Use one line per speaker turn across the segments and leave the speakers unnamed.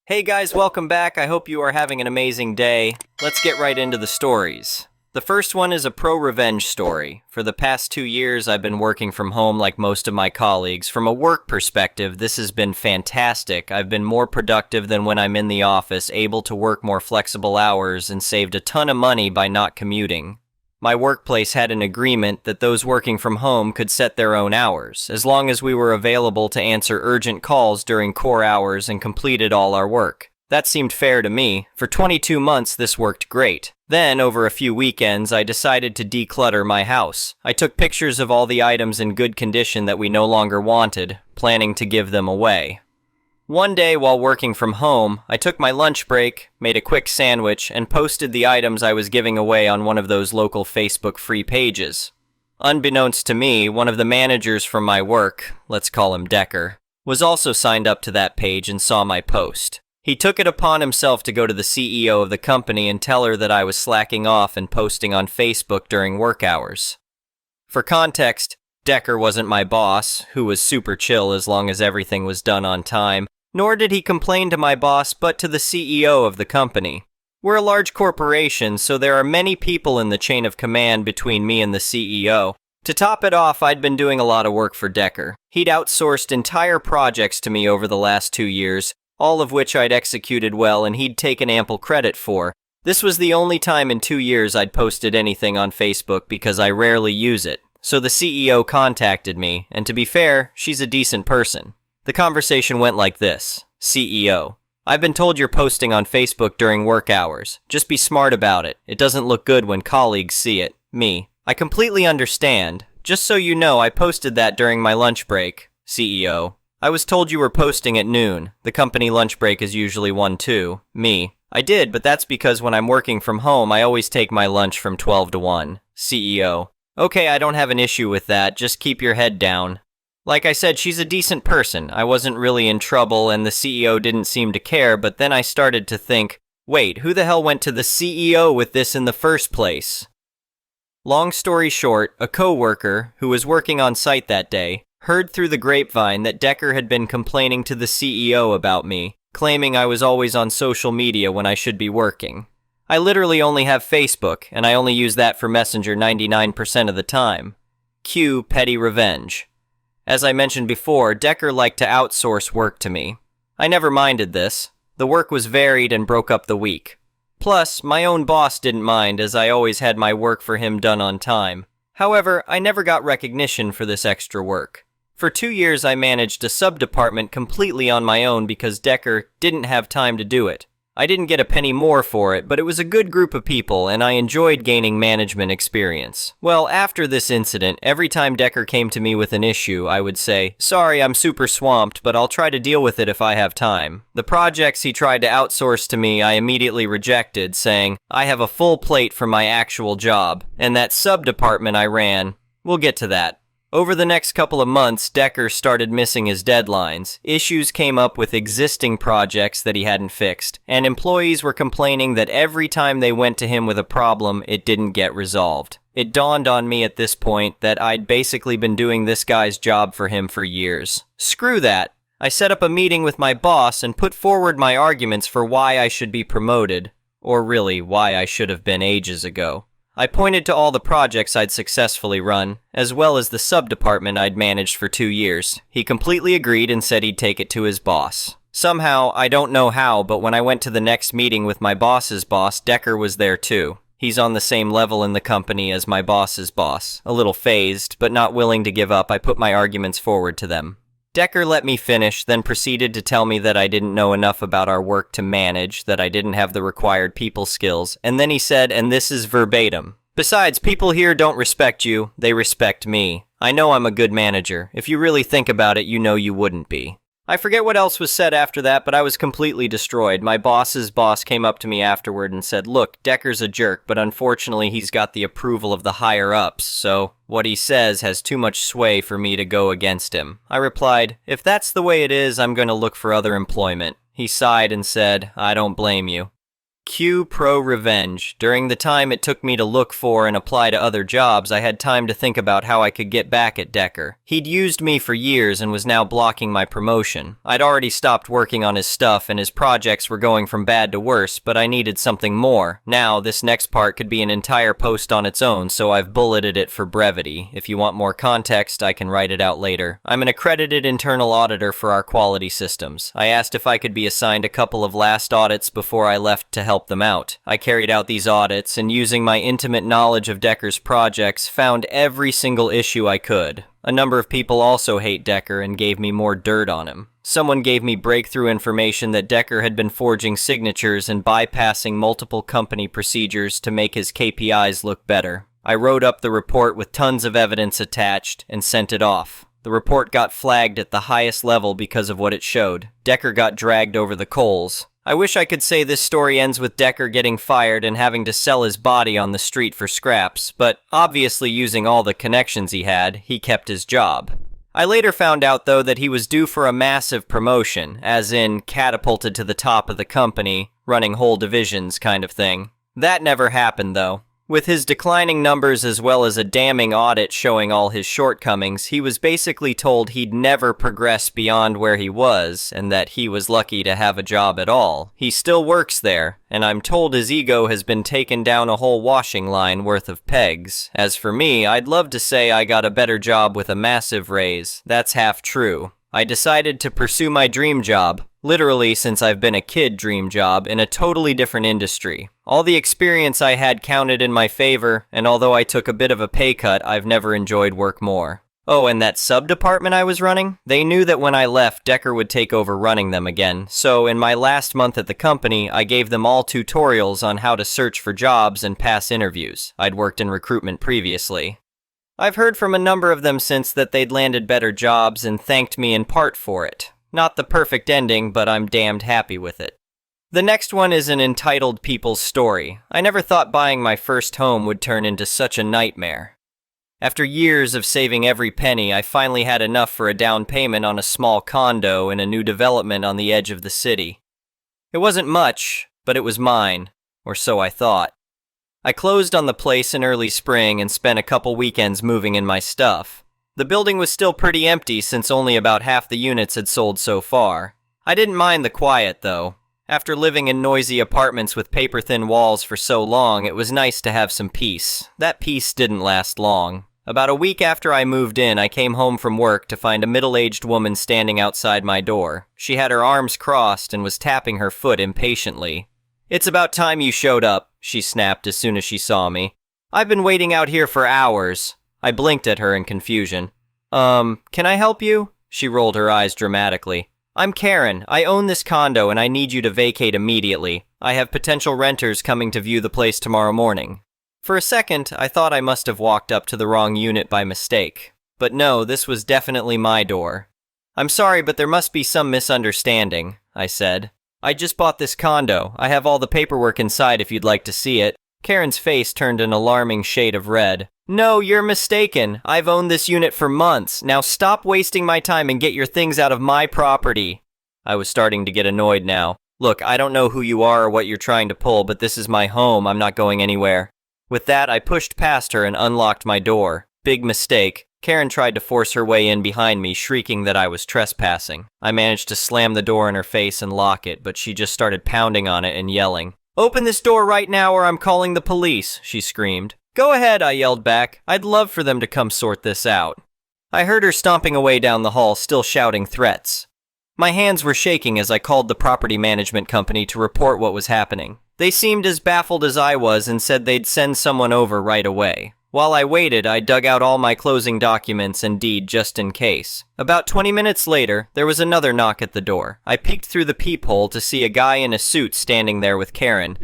Hey guys, welcome back. I hope you are having an amazing day. Let's get right into the stories. The first one is a pro-revenge story. For the past 2 years, I've been working from home like most of my colleagues. From a work perspective, this has been fantastic. I've been more productive than when I'm in the office, able to work more flexible hours, and saved a ton of money by not commuting. My workplace had an agreement that those working from home could set their own hours, as long as we were available to answer urgent calls during core hours and completed all our work. That seemed fair to me. For 22 months, this worked great. Then, over a few weekends, I decided to declutter my house. I took pictures of all the items in good condition that we no longer wanted, planning to give them away. One day while working from home, I took my lunch break, made a quick sandwich, and posted the items I was giving away on one of those local Facebook free pages. Unbeknownst to me, one of the managers from my work, let's call him Decker, was also signed up to that page and saw my post. He took it upon himself to go to the CEO of the company and tell her that I was slacking off and posting on Facebook during work hours. For context, Decker wasn't my boss, who was super chill as long as everything was done on time. Nor did he complain to my boss, but to the CEO of the company. We're a large corporation, so there are many people in the chain of command between me and the CEO. To top it off, I'd been doing a lot of work for Decker. He'd outsourced entire projects to me over the last 2 years, all of which I'd executed well and he'd taken ample credit for. This was the only time in 2 years I'd posted anything on Facebook because I rarely use it. So the CEO contacted me, and to be fair, she's a decent person. The conversation went like this. CEO: I've been told you're posting on Facebook during work hours. Just be smart about it. It doesn't look good when colleagues see it. Me: I completely understand. Just so you know, I posted that during my lunch break. CEO: I was told you were posting at noon. The company lunch break is usually 1-2. Me: I did, but that's because when I'm working from home, I always take my lunch from 12 to 1. CEO: Okay, I don't have an issue with that. Just keep your head down. Like I said, she's a decent person. I wasn't really in trouble and the CEO didn't seem to care, but then I started to think, wait, who the hell went to the CEO with this in the first place? Long story short, a coworker, who was working on site that day, heard through the grapevine that Decker had been complaining to the CEO about me, claiming I was always on social media when I should be working. I literally only have Facebook, and I only use that for Messenger 99% of the time. Cue petty revenge. As I mentioned before, Decker liked to outsource work to me. I never minded this. The work was varied and broke up the week. Plus, my own boss didn't mind as I always had my work for him done on time. However, I never got recognition for this extra work. For 2 years I managed a sub-department completely on my own because Decker didn't have time to do it. I didn't get a penny more for it, but it was a good group of people and I enjoyed gaining management experience. Well, after this incident, every time Decker came to me with an issue, I would say, sorry, I'm super swamped, but I'll try to deal with it if I have time. The projects he tried to outsource to me, I immediately rejected, saying, I have a full plate for my actual job, and that sub-department I ran, we'll get to that. Over the next couple of months, Decker started missing his deadlines. Issues came up with existing projects that he hadn't fixed, and employees were complaining that every time they went to him with a problem, it didn't get resolved. It dawned on me at this point that I'd basically been doing this guy's job for him for years. Screw that. I set up a meeting with my boss and put forward my arguments for why I should be promoted, or really, why I should have been ages ago. I pointed to all the projects I'd successfully run, as well as the sub-department I'd managed for 2 years. He completely agreed and said he'd take it to his boss. Somehow, I don't know how, but when I went to the next meeting with my boss's boss, Decker was there too. He's on the same level in the company as my boss's boss. A little phased, but not willing to give up, I put my arguments forward to them. Decker let me finish, then proceeded to tell me that I didn't know enough about our work to manage, that I didn't have the required people skills, and then he said, and this is verbatim, besides, people here don't respect you, they respect me. I know I'm a good manager. If you really think about it, you know you wouldn't be. I forget what else was said after that, but I was completely destroyed. My boss's boss came up to me afterward and said, look, Decker's a jerk, but unfortunately he's got the approval of the higher-ups, so what he says has too much sway for me to go against him. I replied, if that's the way it is, I'm going to look for other employment. He sighed and said, I don't blame you. Q Pro Revenge. During the time it took me to look for and apply to other jobs, I had time to think about how I could get back at Decker. He'd used me for years and was now blocking my promotion. I'd already stopped working on his stuff and his projects were going from bad to worse, but I needed something more. Now, this next part could be an entire post on its own, so I've bulleted it for brevity. If you want more context, I can write it out later. I'm an accredited internal auditor for our quality systems. I asked if I could be assigned a couple of last audits before I left to help them out. I carried out these audits and, using my intimate knowledge of Decker's projects, found every single issue I could. A number of people also hate Decker and gave me more dirt on him. Someone gave me breakthrough information that Decker had been forging signatures and bypassing multiple company procedures to make his KPIs look better. I wrote up the report with tons of evidence attached and sent it off. The report got flagged at the highest level because of what it showed. Decker got dragged over the coals. I wish I could say this story ends with Decker getting fired and having to sell his body on the street for scraps, but obviously using all the connections he had, he kept his job. I later found out, though, that he was due for a massive promotion, as in catapulted to the top of the company, running whole divisions kind of thing. That never happened, though. With his declining numbers as well as a damning audit showing all his shortcomings, he was basically told he'd never progress beyond where he was, and that he was lucky to have a job at all. He still works there, and I'm told his ego has been taken down a whole washing line worth of pegs. As for me, I'd love to say I got a better job with a massive raise. That's half true. I decided to pursue my dream job, literally since I've been a kid dream job, in a totally different industry. All the experience I had counted in my favor, and although I took a bit of a pay cut, I've never enjoyed work more. Oh, and that sub-department I was running? They knew that when I left, Decker would take over running them again, so in my last month at the company, I gave them all tutorials on how to search for jobs and pass interviews. I'd worked in recruitment previously. I've heard from a number of them since that they'd landed better jobs and thanked me in part for it. Not the perfect ending, but I'm damned happy with it. The next one is an entitled people's story. I never thought buying my first home would turn into such a nightmare. After years of saving every penny, I finally had enough for a down payment on a small condo in a new development on the edge of the city. It wasn't much, but it was mine, or so I thought. I closed on the place in early spring and spent a couple weekends moving in my stuff. The building was still pretty empty since only about half the units had sold so far. I didn't mind the quiet, though. After living in noisy apartments with paper-thin walls for so long, it was nice to have some peace. That peace didn't last long. About a week after I moved in, I came home from work to find a middle-aged woman standing outside my door. She had her arms crossed and was tapping her foot impatiently. "It's about time you showed up," she snapped as soon as she saw me. "I've been waiting out here for hours." I blinked at her in confusion. Can I help you?" She rolled her eyes dramatically. "I'm Karen. I own this condo and I need you to vacate immediately. I have potential renters coming to view the place tomorrow morning." For a second, I thought I must have walked up to the wrong unit by mistake. But no, this was definitely my door. "I'm sorry, but there must be some misunderstanding," I said. "I just bought this condo. I have all the paperwork inside if you'd like to see it." Karen's face turned an alarming shade of red. "No, you're mistaken. I've owned this unit for months. Now stop wasting my time and get your things out of my property." I was starting to get annoyed now. "Look, I don't know who you are or what you're trying to pull, but this is my home. I'm not going anywhere." With that, I pushed past her and unlocked my door. Big mistake. Karen tried to force her way in behind me, shrieking that I was trespassing. I managed to slam the door in her face and lock it, but she just started pounding on it and yelling. "Open this door right now or I'm calling the police," she screamed. "Go ahead," I yelled back. "I'd love for them to come sort this out." I heard her stomping away down the hall, still shouting threats. My hands were shaking as I called the property management company to report what was happening. They seemed as baffled as I was and said they'd send someone over right away. While I waited, I dug out all my closing documents and deed just in case. About 20 minutes later, there was another knock at the door. I peeked through the peephole to see a guy in a suit standing there with Karen.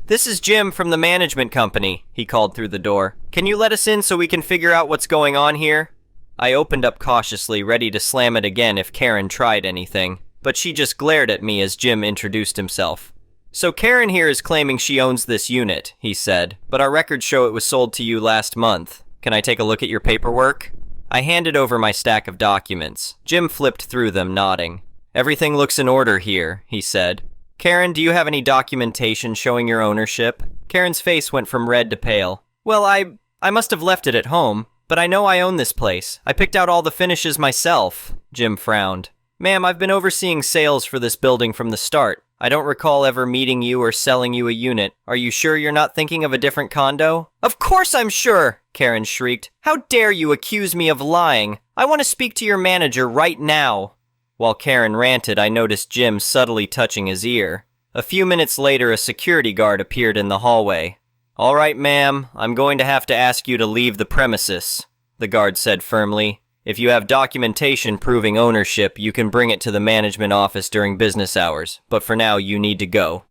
"This is Jim from the management company," he called through the door. "Can you let us in so we can figure out what's going on here?" I opened up cautiously, ready to slam it again if Karen tried anything, but she just glared at me as Jim introduced himself. "So Karen here is claiming she owns this unit," he said, "but our records show it was sold to you last month. Can I take a look at your paperwork?" I handed over my stack of documents. Jim flipped through them, nodding. "Everything looks in order here," he said. Karen, do you have any documentation showing your ownership? Karen's face went from red to pale. Well, I must have left it at home, but I know I own this place. I picked out all the finishes myself. Jim frowned. Ma'am, I've been overseeing sales for this building from the start. I don't recall ever meeting you or selling you a unit. Are you sure you're not thinking of a different condo? Of course I'm sure, Karen shrieked. How dare you accuse me of lying? I want to speak to your manager right now. While Karen ranted, I noticed Jim subtly touching his ear. A few minutes later, a security guard appeared in the hallway. All right, ma'am, I'm going to have to ask you to leave the premises, the guard said firmly. If you have documentation proving ownership, you can bring it to the management office during business hours, but for now, you need to go.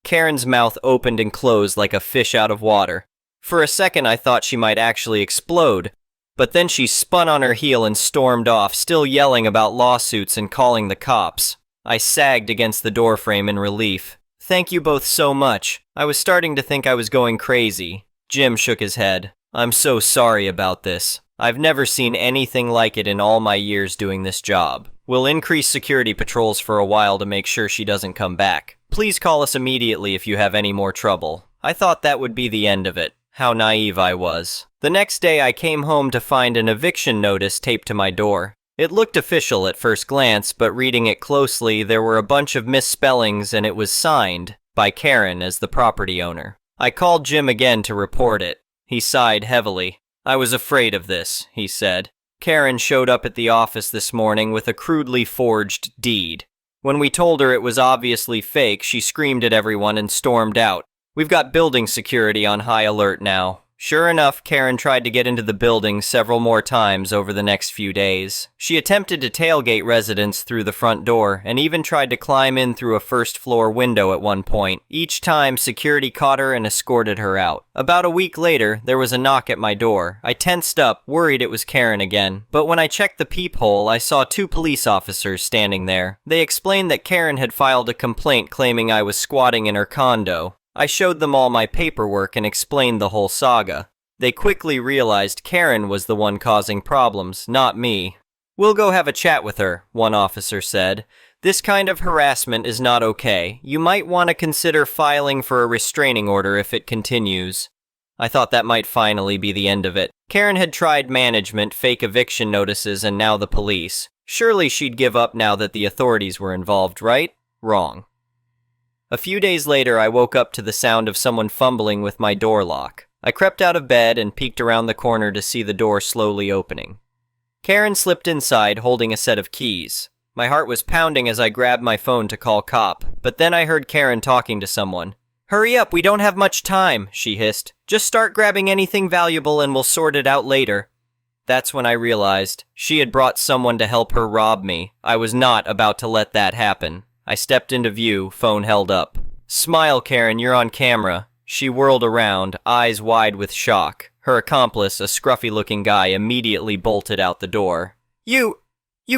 Karen's mouth opened and closed like a fish out of water. For a second, I thought she might actually explode, but then she spun on her heel and stormed off, still yelling about lawsuits and calling the cops. I sagged against the doorframe in relief. Thank you both so much. I was starting to think I was going crazy. Jim shook his head. I'm so sorry about this. I've never seen anything like it in all my years doing this job. We'll increase security patrols for a while to make sure she doesn't come back. Please call us immediately if you have any more trouble. I thought that would be the end of it. How naive I was. The next day I came home to find an eviction notice taped to my door. It looked official at first glance, but reading it closely, there were a bunch of misspellings and it was signed by Karen as the property owner. I called Jim again to report it. He sighed heavily. I was afraid of this, he said. Karen showed up at the office this morning with a crudely forged deed. When we told her it was obviously fake, she screamed at everyone and stormed out. We've got building security on high alert now. Sure enough, Karen tried to get into the building several more times over the next few days. She attempted to tailgate residents through the front door and even tried to climb in through a first-floor window at one point. Each time, security caught her and escorted her out. About a week later, there was a knock at my door. I tensed up, worried it was Karen again. But when I checked the peephole, I saw 2 police officers standing there. They explained that Karen had filed a complaint claiming I was squatting in her condo. I showed them all my paperwork and explained the whole saga. They quickly realized Karen was the one causing problems, not me. We'll go have a chat with her, one officer said. This kind of harassment is not okay. You might want to consider filing for a restraining order if it continues. I thought that might finally be the end of it. Karen had tried management, fake eviction notices, and now the police. Surely she'd give up now that the authorities were involved, right? Wrong. A few days later, I woke up to the sound of someone fumbling with my door lock. I crept out of bed and peeked around the corner to see the door slowly opening. Karen slipped inside, holding a set of keys. My heart was pounding as I grabbed my phone to call cop, but then I heard Karen talking to someone. Hurry up, we don't have much time, she hissed. Just start grabbing anything valuable and we'll sort it out later. That's when I realized she had brought someone to help her rob me. I was not about to let that happen. I stepped into view, phone held up. Smile, Karen, you're on camera. She whirled around, eyes wide with shock. Her accomplice, a scruffy-looking guy, immediately bolted out the door. You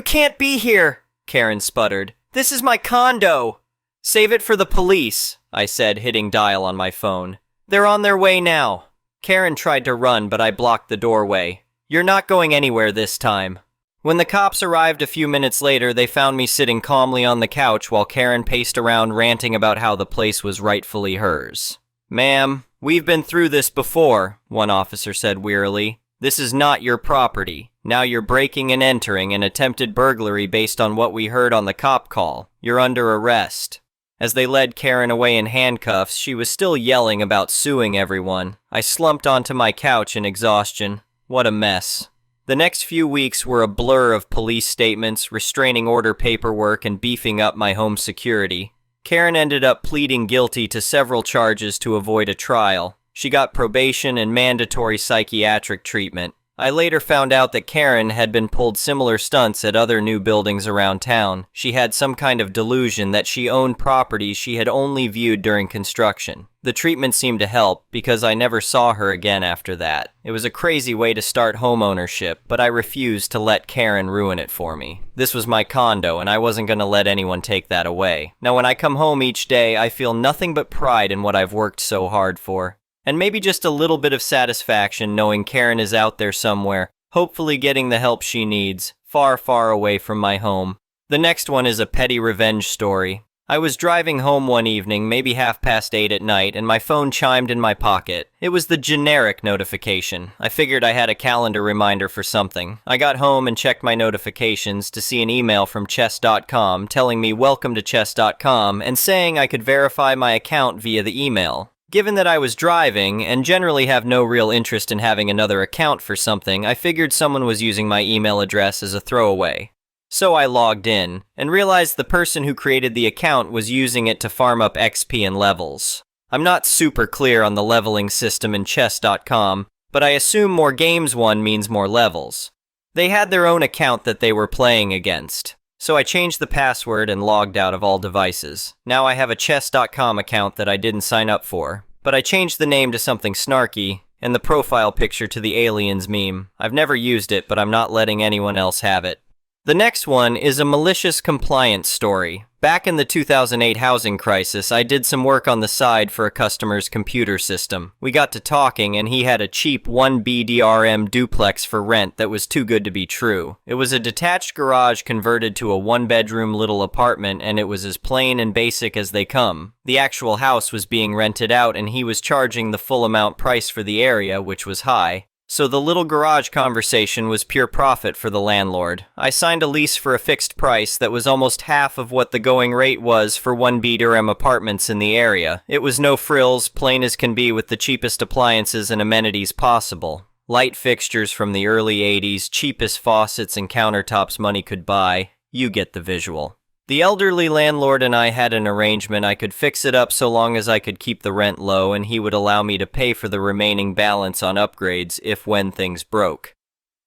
can't be here, Karen sputtered. This is my condo. Save it for the police, I said, hitting dial on my phone. They're on their way now. Karen tried to run, but I blocked the doorway. You're not going anywhere this time. When the cops arrived a few minutes later, they found me sitting calmly on the couch while Karen paced around ranting about how the place was rightfully hers. Ma'am, we've been through this before, one officer said wearily. This is not your property. Now you're breaking and entering an attempted burglary based on what we heard on the cop call. You're under arrest. As they led Karen away in handcuffs, she was still yelling about suing everyone. I slumped onto my couch in exhaustion. What a mess. The next few weeks were a blur of police statements, restraining order paperwork, and beefing up my home security. Karen ended up pleading guilty to several charges to avoid a trial. She got probation and mandatory psychiatric treatment. I later found out that Karen had been pulled similar stunts at other new buildings around town. She had some kind of delusion that she owned properties she had only viewed during construction. The treatment seemed to help because I never saw her again after that. It was a crazy way to start homeownership, but I refused to let Karen ruin it for me. This was my condo, and I wasn't going to let anyone take that away. Now, when I come home each day, I feel nothing but pride in what I've worked so hard for. And maybe just a little bit of satisfaction knowing Karen is out there somewhere, hopefully getting the help she needs, far, far away from my home. The next one is a petty revenge story. I was driving home one evening, maybe 8:30 at night, and my phone chimed in my pocket. It was the generic notification. I figured I had a calendar reminder for something. I got home and checked my notifications to see an email from chess.com telling me welcome to chess.com and saying I could verify my account via the email. Given that I was driving and generally have no real interest in having another account for something, I figured someone was using my email address as a throwaway. So I logged in, and realized the person who created the account was using it to farm up XP and levels. I'm not super clear on the leveling system in chess.com, but I assume more games won means more levels. They had their own account that they were playing against. So I changed the password and logged out of all devices. Now I have a chess.com account that I didn't sign up for, but I changed the name to something snarky, and the profile picture to the aliens meme. I've never used it, but I'm not letting anyone else have it. The next one is a Malicious Compliance story. Back in the 2008 housing crisis, I did some work on the side for a customer's computer system. We got to talking, and he had a cheap 1BDRM duplex for rent that was too good to be true. It was a detached garage converted to a one-bedroom little apartment, and it was as plain and basic as they come. The actual house was being rented out, and he was charging the full amount price for the area, which was high. So the little garage conversation was pure profit for the landlord. I signed a lease for a fixed price that was almost half of what the going rate was for 1BDRM apartments in the area. It was no frills, plain as can be, with the cheapest appliances and amenities possible. Light fixtures from the early 80s, cheapest faucets and countertops money could buy. You get the visual. The elderly landlord and I had an arrangement. I could fix it up so long as I could keep the rent low, and he would allow me to pay for the remaining balance on upgrades when things broke.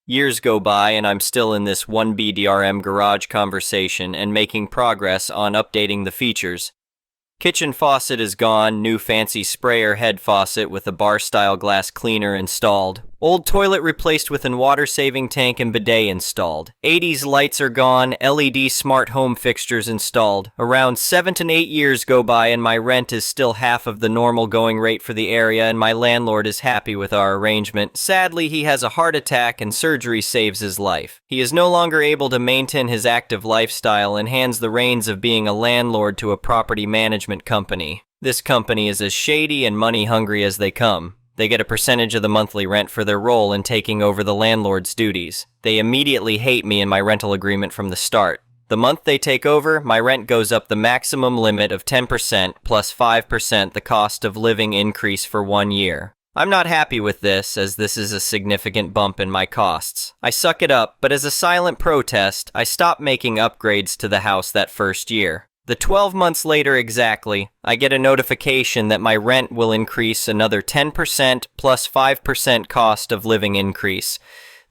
Years go by and I'm still in this 1BDRM garage conversation and making progress on updating the features. Kitchen faucet is gone, new fancy sprayer head faucet with a bar-style glass cleaner installed. Old toilet replaced with an water-saving tank and bidet installed. 80s lights are gone, LED smart home fixtures installed. Around 7 to 8 years go by and my rent is still half of the normal going rate for the area, and my landlord is happy with our arrangement. Sadly, he has a heart attack and surgery saves his life. He is no longer able to maintain his active lifestyle and hands the reins of being a landlord to a property management company. This company is as shady and money-hungry as they come. They get a percentage of the monthly rent for their role in taking over the landlord's duties. They immediately hate me and my rental agreement from the start. The month they take over, my rent goes up the maximum limit of 10% plus 5% the cost of living increase for 1 year. I'm not happy with this, as this is a significant bump in my costs. I suck it up, but as a silent protest, I stopped making upgrades to the house that first year. The 12 months later exactly, I get a notification that my rent will increase another 10% plus 5% cost of living increase.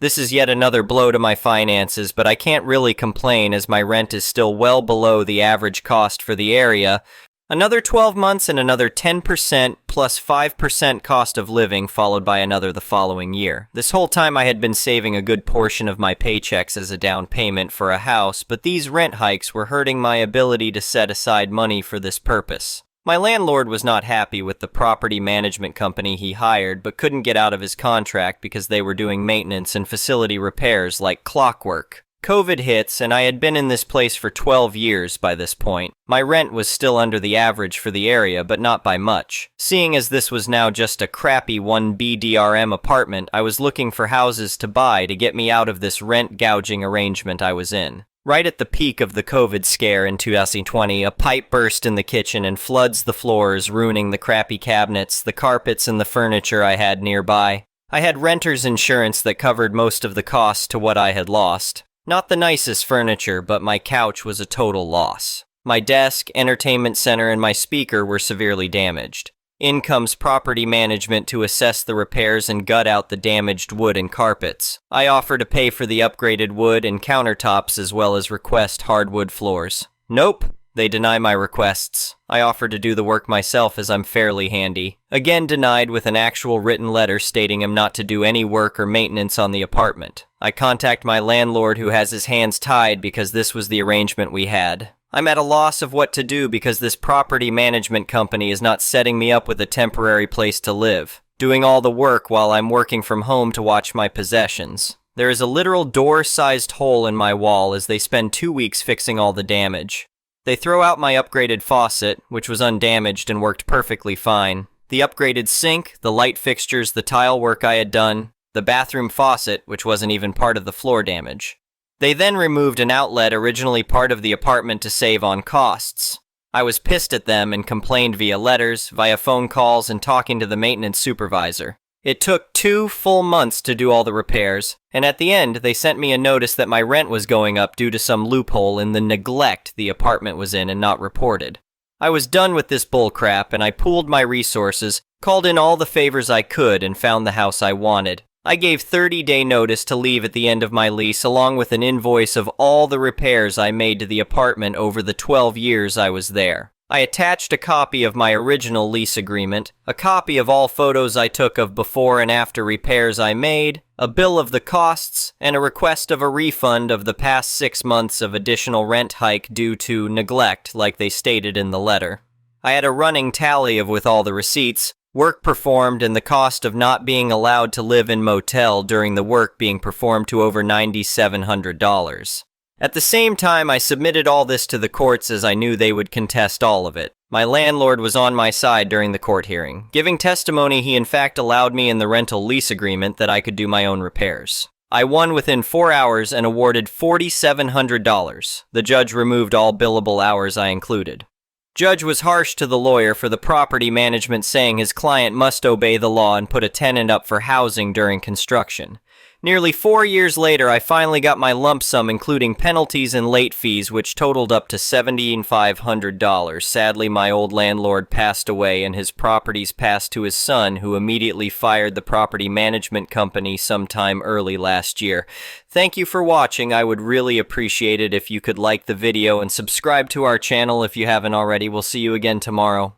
This is yet another blow to my finances, but I can't really complain as my rent is still well below the average cost for the area. Another 12 months and another 10% plus 5% cost of living, followed by another the following year. This whole time I had been saving a good portion of my paychecks as a down payment for a house, but these rent hikes were hurting my ability to set aside money for this purpose. My landlord was not happy with the property management company he hired, but couldn't get out of his contract because they were doing maintenance and facility repairs like clockwork. COVID hits, and I had been in this place for 12 years by this point. My rent was still under the average for the area, but not by much. Seeing as this was now just a crappy 1BDRM apartment, I was looking for houses to buy to get me out of this rent gouging arrangement I was in. Right at the peak of the COVID scare in 2020, a pipe burst in the kitchen and floods the floors, ruining the crappy cabinets, the carpets, and the furniture I had nearby. I had renter's insurance that covered most of the costs to what I had lost. Not the nicest furniture, but my couch was a total loss. My desk, entertainment center, and my speaker were severely damaged. In comes property management to assess the repairs and gut out the damaged wood and carpets. I offer to pay for the upgraded wood and countertops as well as request hardwood floors. Nope, they deny my requests. I offer to do the work myself as I'm fairly handy. Again denied with an actual written letter stating I'm not to do any work or maintenance on the apartment. I contact my landlord who has his hands tied because this was the arrangement we had. I'm at a loss of what to do because this property management company is not setting me up with a temporary place to live, doing all the work while I'm working from home to watch my possessions. There is a literal door-sized hole in my wall as they spend 2 weeks fixing all the damage. They throw out my upgraded faucet, which was undamaged and worked perfectly fine, the upgraded sink, the light fixtures, the tile work I had done, the bathroom faucet, which wasn't even part of the floor damage. They then removed an outlet originally part of the apartment to save on costs. I was pissed at them and complained via letters, via phone calls, and talking to the maintenance supervisor. It took 2 full months to do all the repairs, and at the end they sent me a notice that my rent was going up due to some loophole in the neglect the apartment was in and not reported. I was done with this bullcrap, and I pooled my resources, called in all the favors I could, and found the house I wanted. I gave 30-day notice to leave at the end of my lease, along with an invoice of all the repairs I made to the apartment over the 12 years I was there. I attached a copy of my original lease agreement, a copy of all photos I took of before and after repairs I made, a bill of the costs, and a request of a refund of the past 6 months of additional rent hike due to neglect, like they stated in the letter. I had a running tally with all the receipts, work performed, and the cost of not being allowed to live in motel during the work being performed to over $9,700. At the same time, I submitted all this to the courts as I knew they would contest all of it. My landlord was on my side during the court hearing. Giving testimony, he in fact allowed me in the rental lease agreement that I could do my own repairs. I won within 4 hours and awarded $4,700. The judge removed all billable hours I included. Judge was harsh to the lawyer for the property management, saying his client must obey the law and put a tenant up for housing during construction. Nearly 4 years later, I finally got my lump sum, including penalties and late fees, which totaled up to $7,500. Sadly, my old landlord passed away, and his properties passed to his son, who immediately fired the property management company sometime early last year. Thank you for watching. I would really appreciate it if you could like the video and subscribe to our channel if you haven't already. We'll see you again tomorrow.